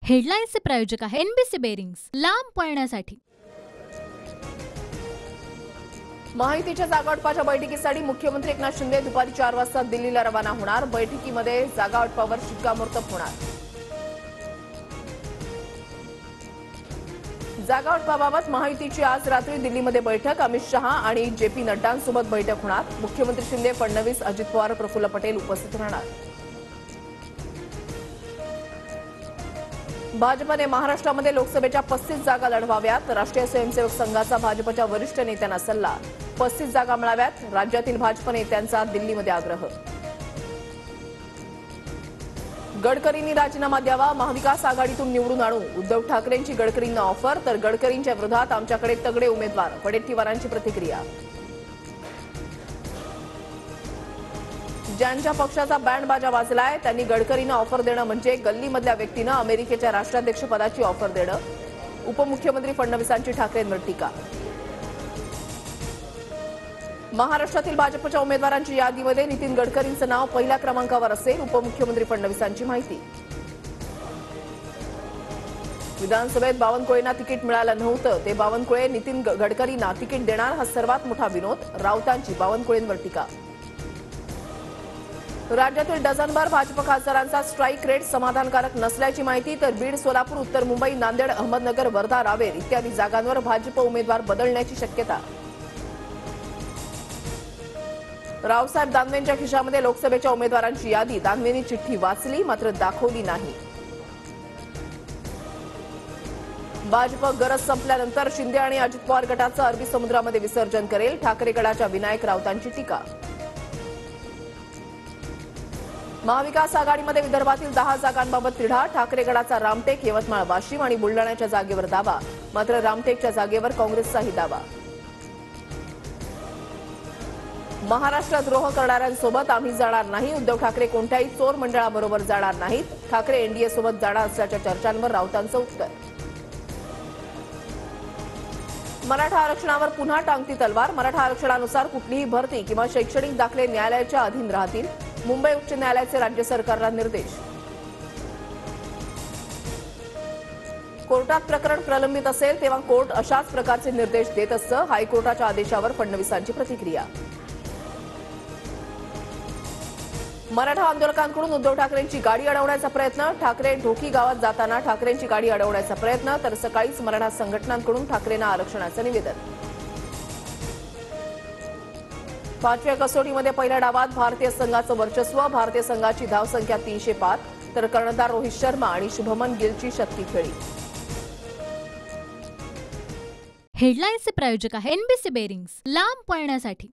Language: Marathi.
हेडलाईन्सचे प्रायोजक आहे एनबीसी बेरिंग्स, लांब पळण्यासाठी। माहितीच्या जागावाटपाच्या बैठकीसाठी मुख्यमंत्री एकनाथ शिंदे दुपारी 4 वाजता दिल्लीला रवाना होणार। बैठकीमध्ये जागावाटपावर शिक्कामोर्तब होणार। जागावाटपाबाबत महायुतीची आज रात्री दिल्लीमध्ये बैठक। अमित शहा आणि जेपी नड्डांसोबत बैठक होणार। मुख्यमंत्री शिंदे, फडणवीस, अजित पवार, प्रफुल्ल पटेल उपस्थित राहणार। भाजपने महाराष्ट्रामध्ये लोकसभेच्या 35 जागा लढवाव्यात। राष्ट्रीय स्वयंसेवक संघाचा भाजपच्या वरिष्ठ नेत्यांना सल्ला, 35 जागा मिळाव्यात। राज्यातील भाजप नेत्यांचा दिल्लीमध्ये आग्रह। गडकरींनी राजीनामा द्यावा, महाविकास आघाडीतून निवडून आणू। उद्धव ठाकरेंची गडकरींना ऑफर, तर गडकरींच्या विरोधात आमच्याकडे तगडे उमेदवार, वडेट्टीवारांची प्रतिक्रिया। ज्यांच्या पक्षाचा बँड बाजा वाजलाय त्यांनी गडकरींना ऑफर देणं म्हणजे गल्लीमधल्या व्यक्तीनं अमेरिकेच्या राष्ट्राध्यक्षपदाची ऑफर देणं। उपमुख्यमंत्री फडणवीसांची ठाकरेंवर टीका। महाराष्ट्रातील भाजपच्या उमेदवारांच्या यादीमध्ये नितीन गडकरींचं नाव पहिल्या क्रमांकावर असेल, उपमुख्यमंत्री फडणवीसांची माहिती। विधानसभेत बावनकुळेंना तिकीट मिळालं नव्हतं, ते बावनकुळे नितीन गडकरींना तिकीट देणार हा सर्वात मोठा विनोद, राऊतांची बावनकुळेंवर टीका। राज्यातील डझनभर भाजप खासदारांचा स्ट्राईक रेट समाधानकारक नसल्याची माहिती, तर बीड, सोलापूर, उत्तर मुंबई, नांदेड, अहमदनगर, वर्धा, रावेर इत्यादी जागांवर भाजप उमेदवार बदलण्याची शक्यता। रावसाहेब दानवेंच्या खिशामध्ये लोकसभेच्या उमेदवारांची यादी, दानवेंनी चिठ्ठी वाचली मात्र दाखवली नाही। भाजप गरज संपल्यानंतर शिंदे आणि अजित पवार गटाचं अरबी समुद्रामध्ये विसर्जन करेल, ठाकरे गटाच्या विनायक राऊतांची टीका। महाविकास आघाडीमध्ये विदर्भातील 10 जागांबाबत तिढा, ठाकरे गटाचा रामटेक, यवतमाळ, वाशिम आणि बुलढाण्याच्या जागेवर दावा, मात्र रामटेकच्या जागेवर काँग्रेसचाही दावा। महाराष्ट्र करणाऱ्यांसोबत आम्ही जाणार नाही, उद्धव ठाकरे कोणत्याही चोर मंडळाबरोबर जाणार नाहीत, ठाकरे एनडीए सोबत जाणार असल्याच्या चर्चांवर राऊतांचं उत्तर। मराठा आरक्षणावर पुन्हा टांगती तलवार, मराठा आरक्षणानुसार कुठलीही भरती किंवा शैक्षणिक दाखले न्यायालयाच्या अधीन राहतील, मुंबई उच्च न्यायालयाचे राज्य सरकारला निर्देश। कोर्टात प्रकरण प्रलंबित असेल तेव्हा कोर्ट अशाच प्रकारचे निर्देश देत असतं, हायकोर्टाच्या आदेशावर फडणवीसांची प्रतिक्रिया। मराठा आंदोलकांकडून उद्धव ठाकरेंची गाडी अडवण्याचा प्रयत्न, ठाकरे ढोकी गावात जाताना ठाकरेंची गाडी अडवण्याचा प्रयत्न, तर सकाळीच मराठा संघटनांकडून ठाकरेंना आरक्षणाचं निवेदन। 5व्या कसोटीमध्ये पहिल्या डावात भारतीय संघाचं वर्चस्व, भारतीय संघाची धावसंख्या 305, तर कर्णधार रोहित शर्मा आणि शुभमन गिलची शतकी खेळी। हेडलाईन्सचे प्रायोजक आहे एनबीसी बेरिंग्स, लांब पळण्यासाठी।